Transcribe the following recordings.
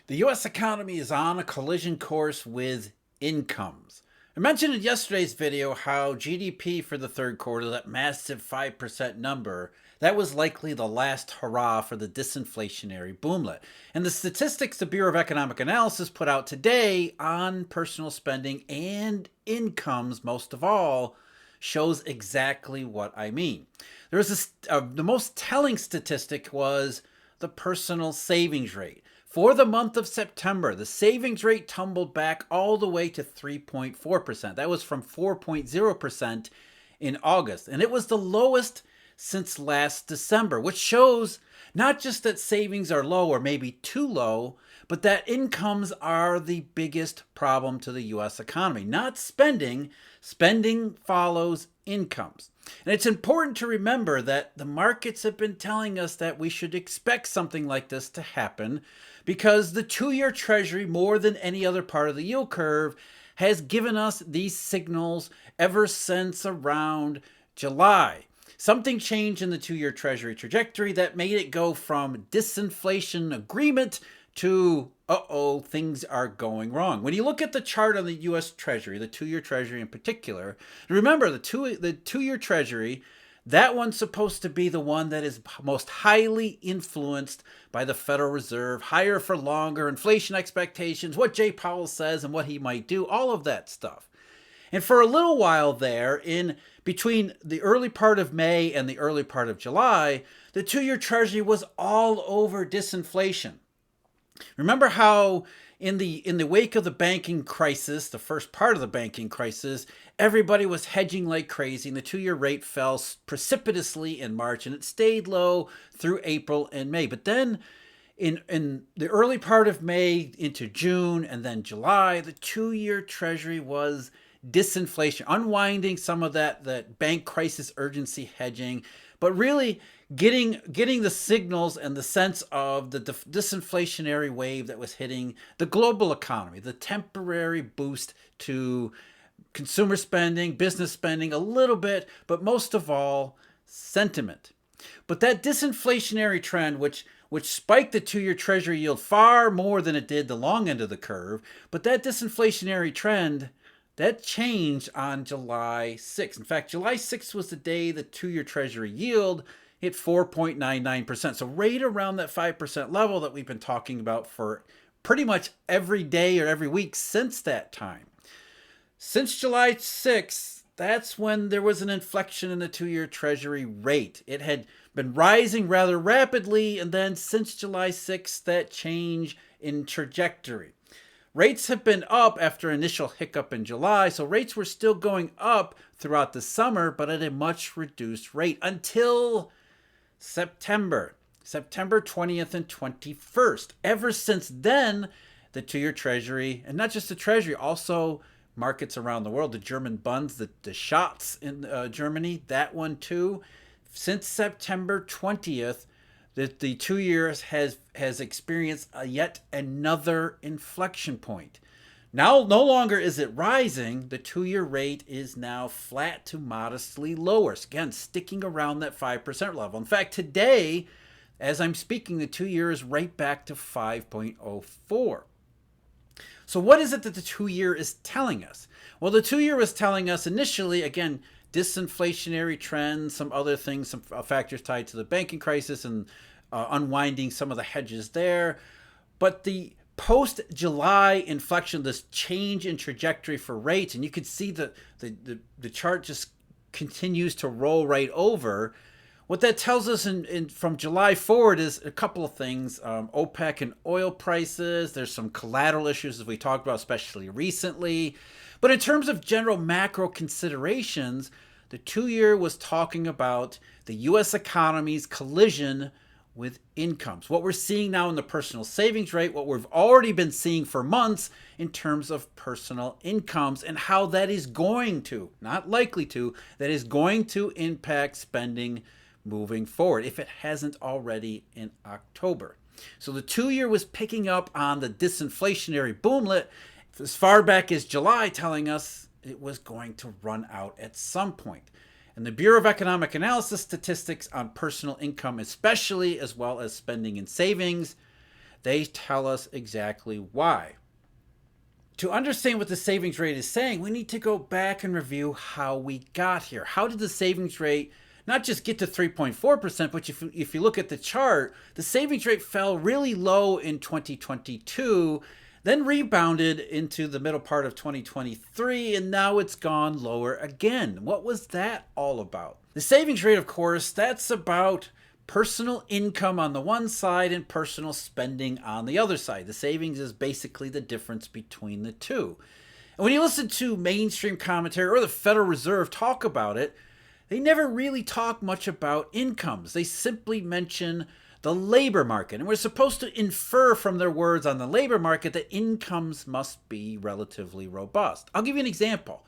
The U.S. economy is on a collision course with incomes. I mentioned in yesterday's video how GDP for the third quarter, that massive 5% number, that was likely the last hurrah for the disinflationary boomlet. And the statistics the Bureau of Economic Analysis put out today on personal spending and incomes, most of all, shows exactly what I mean. There was the most telling statistic was the personal savings rate. For the month of September, the savings rate tumbled back all the way to 3.4%. That was from 4.0% in August. And it was the lowest since last December, which shows not just that savings are low or maybe too low, but that incomes are the biggest problem to the U.S. economy. Not spending. Spending follows incomes. And it's important to remember that the markets have been telling us that we should expect something like this to happen because the two-year Treasury, more than any other part of the yield curve, has given us these signals ever since around July. Something changed in the two-year Treasury trajectory that made it go from disinflation agreement to, things are going wrong. When you look at the chart on the US Treasury, the two-year Treasury in particular, remember the two-year Treasury, that one's supposed to be the one that is most highly influenced by the Federal Reserve, higher for longer, inflation expectations, what Jay Powell says and what he might do, all of that stuff. And for a little while there, in between the early part of May and the early part of July, the two-year Treasury was all over disinflation. Remember how in the wake of the banking crisis, the first part of the banking crisis, everybody was hedging like crazy and the two-year rate fell precipitously in March and it stayed low through April and May. But then in the early part of May into June and then July, the two-year Treasury was disinflation, unwinding some of that bank crisis urgency hedging, but really getting the signals and the sense of the disinflationary wave that was hitting the global economy, the temporary boost to consumer spending, business spending a little bit, but most of all, sentiment. But that disinflationary trend, which spiked the two-year Treasury yield far more than it did the long end of the curve, but that disinflationary trend, that changed on July 6th. In fact, July 6th was the day the two-year Treasury yield hit 4.99%. So right around that 5% level that we've been talking about for pretty much every day or every week since that time. Since July 6th, that's when there was an inflection in the two-year Treasury rate. It had been rising rather rapidly, and then since July 6th, that change in trajectory. Rates have been up after initial hiccup in July, so rates were still going up throughout the summer, but at a much reduced rate until September 20th and 21st. Ever since then, the two-year Treasury, and not just the Treasury, also markets around the world, the German bunds, the Schatz in Germany, that one too. Since September 20th, the 2 years has experienced yet another inflection point. Now, no longer is it rising. The two-year rate is now flat to modestly lower. Again, sticking around that 5% level. In fact, today, as I'm speaking, the 2 year is right back to 5.04. So what is it that the 2 year is telling us? Well, the 2 year was telling us initially, again, disinflationary trends, some other things, some factors tied to the banking crisis and unwinding some of the hedges there. But the post-July inflection, this change in trajectory for rates, and you can see the chart just continues to roll right over. What that tells us from July forward is a couple of things. OPEC and oil prices. There's some collateral issues as we talked about, especially recently. But in terms of general macro considerations, the 2 year was talking about the U.S. economy's collision with incomes. What we're seeing now in the personal savings rate, what we've already been seeing for months in terms of personal incomes and how that is going to, not likely to, that is going to impact spending moving forward if it hasn't already in October. So the 2 year was picking up on the disinflationary boomlet as far back as July, telling us it was going to run out at some point. And the Bureau of Economic Analysis statistics on personal income especially, as well as spending and savings, They tell us exactly why. To understand what the savings rate is saying, we need to go back and review how we got here. How did the savings rate not just get to 3.4%, but if you look at the chart, the savings rate fell really low in 2022, then rebounded into the middle part of 2023, and now it's gone lower again. What was that all about? The savings rate, of course, that's about personal income on the one side and personal spending on the other side. The savings is basically the difference between the two. And when you listen to mainstream commentary or the Federal Reserve talk about it, they never really talk much about incomes. They simply mention the labor market. And we're supposed to infer from their words on the labor market that incomes must be relatively robust. I'll give you an example.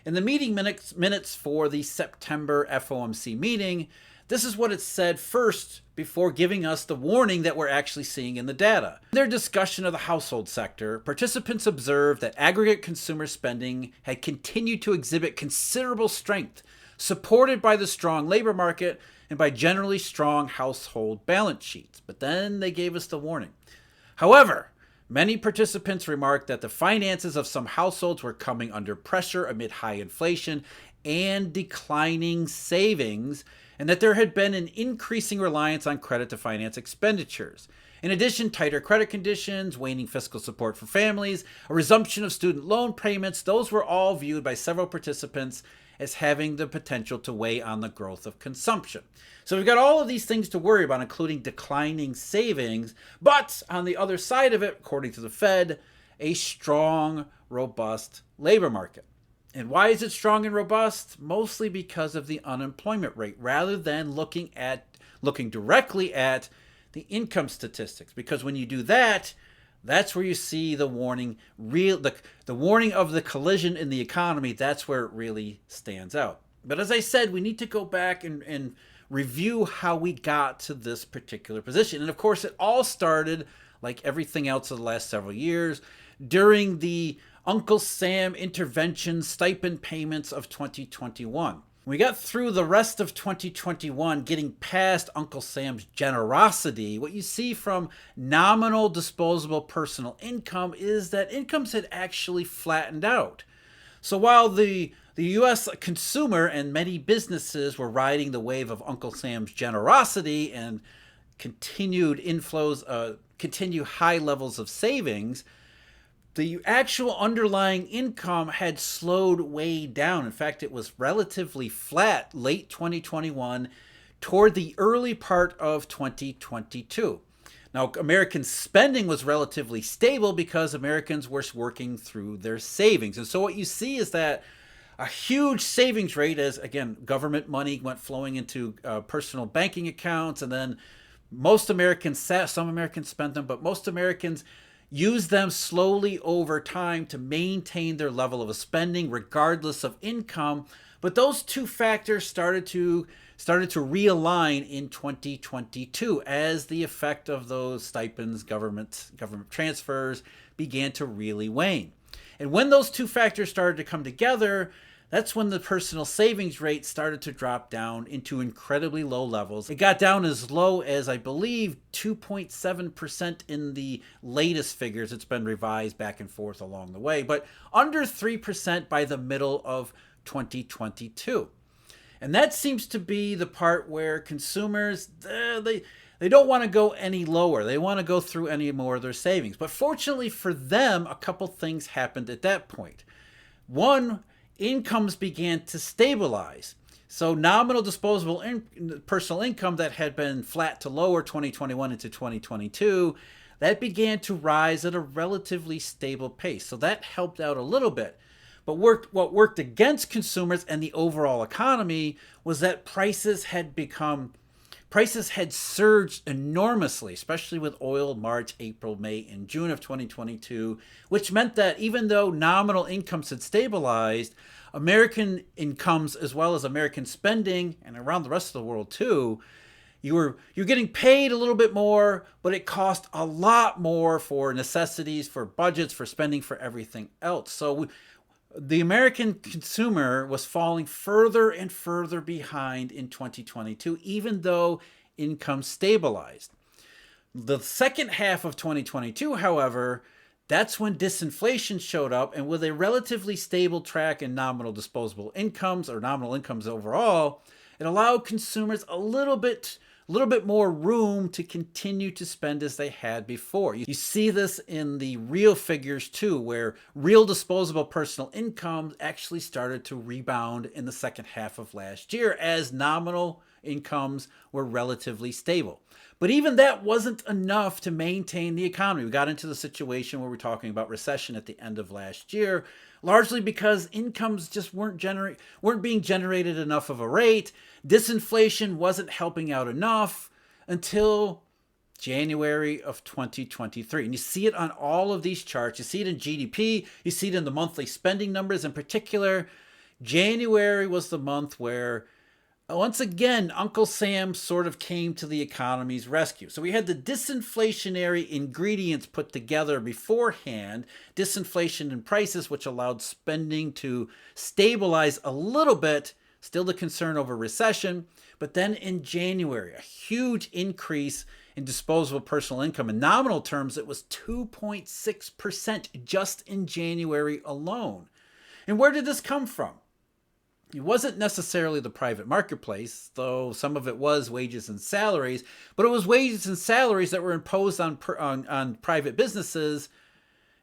In the meeting minutes for the September FOMC meeting, this is what it said first before giving us the warning that we're actually seeing in the data. In their discussion of the household sector, participants observed that aggregate consumer spending had continued to exhibit considerable strength, supported by the strong labor market and by generally strong household balance sheets. But then they gave us the warning. However, many participants remarked that the finances of some households were coming under pressure amid high inflation and declining savings, and that there had been an increasing reliance on credit to finance expenditures. In addition, tighter credit conditions, waning fiscal support for families, a resumption of student loan payments, those were all viewed by several participants as having the potential to weigh on the growth of consumption. So we've got all of these things to worry about, including declining savings, but on the other side of it, according to the Fed, a strong, robust labor market. And why is it strong and robust? Mostly because of the unemployment rate, rather than looking directly at the income statistics. Because when you do that, that's where you see the warning, the warning of the collision in the economy. That's where it really stands out. But as I said, we need to go back and review how we got to this particular position. And of course, it all started, like everything else of the last several years, during the Uncle Sam intervention stipend payments of 2021. We got through the rest of 2021 getting past Uncle Sam's generosity. What you see from nominal disposable personal income is that incomes had actually flattened out. So while the U.S. consumer and many businesses were riding the wave of Uncle Sam's generosity and continued inflows, continue high levels of savings, the actual underlying income had slowed way down. In fact, it was relatively flat late 2021 toward the early part of 2022. Now, American spending was relatively stable because Americans were working through their savings. And so what you see is that a huge savings rate as, again, government money went flowing into personal banking accounts. And then most Americans, some Americans spent them, but most Americans use them slowly over time to maintain their level of spending regardless of income. But those two factors started to realign in 2022 as the effect of those stipends, government transfers began to really wane. And when those two factors started to come together, that's when the personal savings rate started to drop down into incredibly low levels. It got down as low as, I believe, 2.7% in the latest figures. It's been revised back and forth along the way, but under 3% by the middle of 2022. And that seems to be the part where consumers, they don't want to go any lower. They want to go through any more of their savings. But fortunately for them, a couple things happened at that point. One, incomes began to stabilize. So nominal disposable personal income that had been flat to lower 2021 into 2022, that began to rise at a relatively stable pace. So that helped out a little bit. But what worked against consumers and the overall economy was that prices had surged enormously, especially with oil March, April, May, and June of 2022, which meant that even though nominal incomes had stabilized, American incomes as well as American spending, and around the rest of the world too, you're getting paid a little bit more, but it cost a lot more for necessities, for budgets, for spending, for everything else. So the American consumer was falling further and further behind in 2022, even though income stabilized. The second half of 2022, however, that's when disinflation showed up, and with a relatively stable track in nominal disposable incomes or nominal incomes overall, it allowed consumers a little bit more room to continue to spend as they had before. You see this in the real figures too, where real disposable personal income actually started to rebound in the second half of last year as nominal incomes were relatively stable. But even that wasn't enough to maintain the economy. We got into the situation where we're talking about recession at the end of last year, largely because incomes just weren't being generated enough of a rate. Disinflation wasn't helping out enough until January of 2023. And you see it on all of these charts. You see it in GDP, you see it in the monthly spending numbers. In particular, January was the month where once again, Uncle Sam sort of came to the economy's rescue. So we had the disinflationary ingredients put together beforehand, disinflation in prices, which allowed spending to stabilize a little bit, still the concern over recession. But then in January, a huge increase in disposable personal income. In nominal terms, it was 2.6% just in January alone. And where did this come from? It wasn't necessarily the private marketplace, though some of it was wages and salaries, but it was wages and salaries that were imposed on private businesses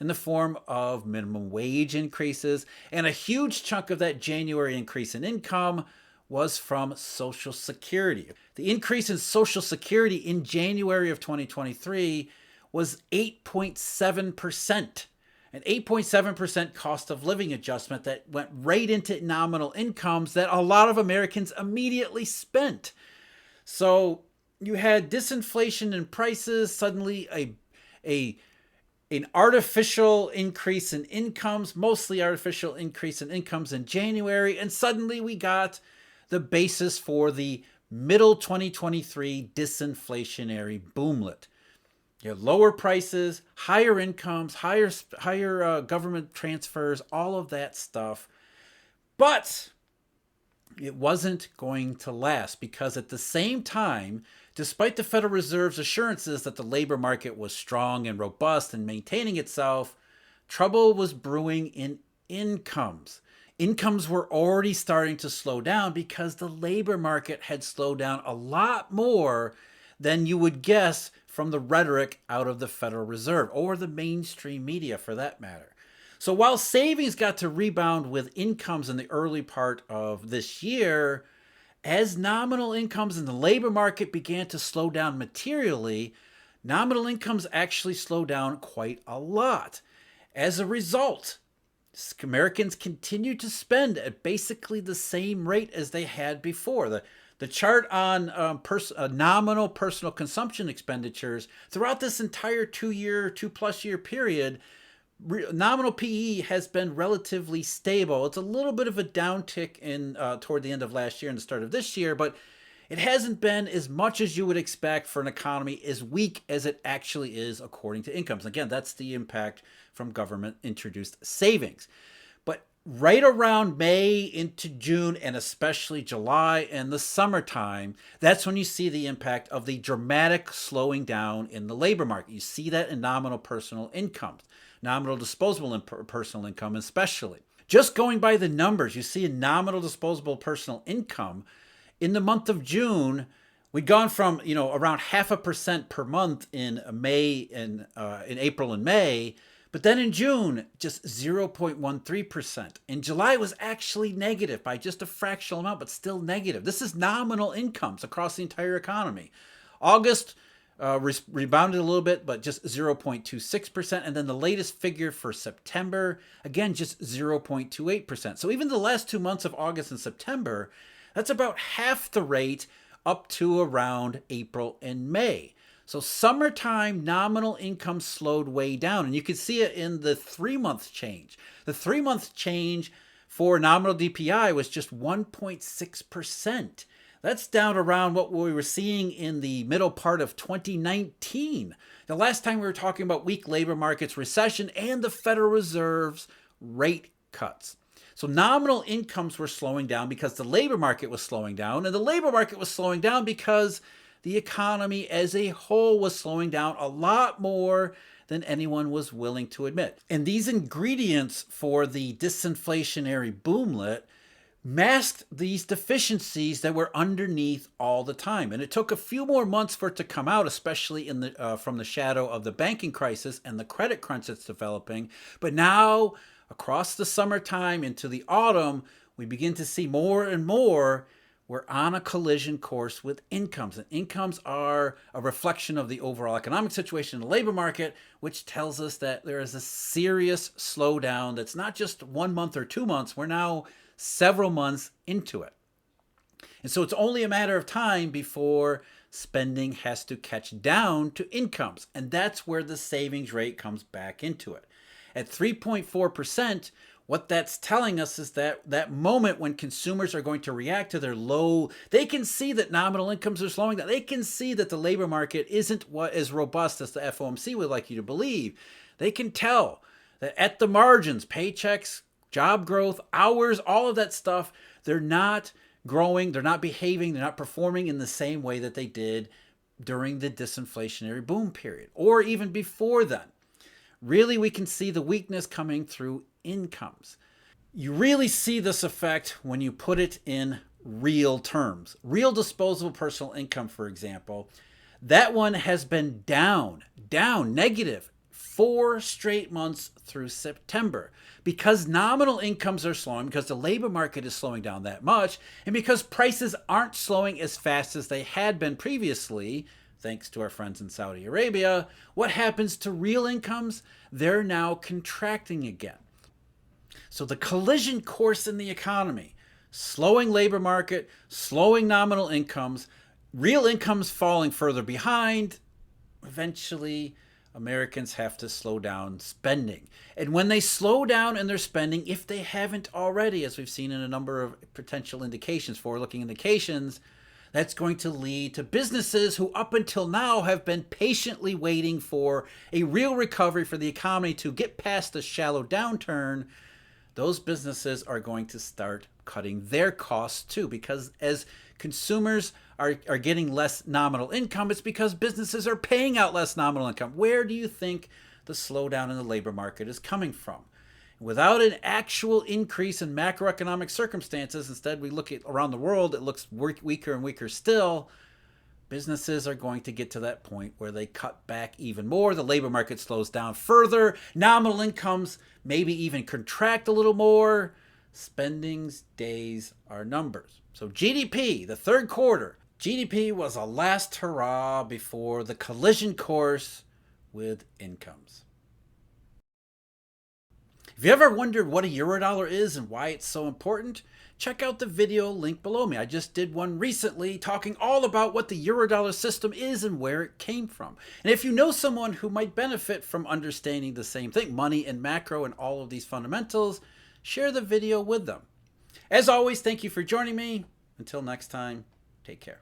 in the form of minimum wage increases. And a huge chunk of that January increase in income was from Social Security. The increase in Social Security in January of 2023 was 8.7%. An 8.7% cost of living adjustment that went right into nominal incomes that a lot of Americans immediately spent. So you had disinflation in prices, suddenly an artificial increase in incomes, mostly artificial increase in incomes in January, and suddenly we got the basis for the middle 2023 disinflationary boomlet. You have lower prices, higher incomes, higher government transfers, all of that stuff. But it wasn't going to last because at the same time, despite the Federal Reserve's assurances that the labor market was strong and robust and maintaining itself, trouble was brewing in incomes. Incomes were already starting to slow down because the labor market had slowed down a lot more than you would guess from the rhetoric out of the Federal Reserve or the mainstream media for that matter. So while savings got to rebound with incomes in the early part of this year, as nominal incomes in the labor market began to slow down materially, nominal incomes actually slowed down quite a lot. As a result, Americans continued to spend at basically the same rate as they had before. The chart on nominal personal consumption expenditures throughout this entire 2+ year period, nominal PE has been relatively stable. It's a little bit of a downtick in toward the end of last year and the start of this year, but it hasn't been as much as you would expect for an economy as weak as it actually is according to incomes. Again, that's the impact from government-introduced savings. But right around May into June and especially July and the summertime, that's when you see the impact of the dramatic slowing down in the labor market. You see that in nominal personal incomes, nominal disposable personal income especially. Just going by the numbers, you see a nominal disposable personal income in the month of June, we'd gone from around 0.5% per month in in April and May, but then in June just 0.13%. In July it was actually negative by just a fractional amount, but still negative. This is nominal incomes across the entire economy. August rebounded a little bit, but just 0.26%. And then the latest figure for September, again, just 0.28%. So even the last 2 months of August and September, that's about half the rate up to around April and May. So summertime nominal income slowed way down. And you can see it in the 3-month change. The 3-month change for nominal DPI was just 1.6%. That's down around what we were seeing in the middle part of 2019. The last time we were talking about weak labor markets, recession, and the Federal Reserve's rate cuts. So nominal incomes were slowing down because the labor market was slowing down, and the labor market was slowing down because the economy as a whole was slowing down a lot more than anyone was willing to admit. And these ingredients for the disinflationary boomlet masked these deficiencies that were underneath all the time. And it took a few more months for it to come out, especially from the shadow of the banking crisis and the credit crunch that's developing. But now, across the summertime into the autumn, we begin to see more and more we're on a collision course with incomes. And incomes are a reflection of the overall economic situation in the labor market, which tells us that there is a serious slowdown that's not just 1 month or 2 months. We're now several months into it. And so it's only a matter of time before spending has to catch down to incomes. And that's where the savings rate comes back into it. At 3.4%, what that's telling us is that moment when consumers are going to react to their low, they can see that nominal incomes are slowing down. They can see that the labor market isn't as robust as the FOMC would like you to believe. They can tell that at the margins, paychecks, job growth, hours, all of that stuff, they're not growing, they're not behaving, they're not performing in the same way that they did during the disinflationary boom period, or even before then. Really, we can see the weakness coming through incomes. You really see this effect when you put it in real terms. Real disposable personal income, for example, that one has been down, negative 4 straight months through September, because nominal incomes are slowing, because the labor market is slowing down that much, and because prices aren't slowing as fast as they had been previously, thanks to our friends in Saudi Arabia. What happens to real incomes? They're now contracting again. So the collision course in the economy, slowing labor market, slowing nominal incomes, real incomes falling further behind, eventually Americans have to slow down spending. And when they slow down in their spending, if they haven't already, as we've seen in a number of potential indications, forward-looking indications, that's going to lead to businesses who up until now have been patiently waiting for a real recovery for the economy to get past the shallow downturn. Those businesses are going to start cutting their costs too, because as consumers are getting less nominal income, it's because businesses are paying out less nominal income. Where do you think the slowdown in the labor market is coming from? Without an actual increase in macroeconomic circumstances, instead we look at around the world, it looks weaker and weaker still. Businesses are going to get to that point where they cut back even more. The labor market slows down further. Nominal incomes maybe even contract a little more. Spending's days are numbers. So GDP, the third quarter, GDP was a last hurrah before the collision course with incomes. If you ever wondered what a Eurodollar is and why it's so important, check out the video link below me. I just did one recently talking all about what the Eurodollar system is and where it came from. And if you know someone who might benefit from understanding the same thing, money and macro and all of these fundamentals, share the video with them. As always, thank you for joining me. Until next time, take care.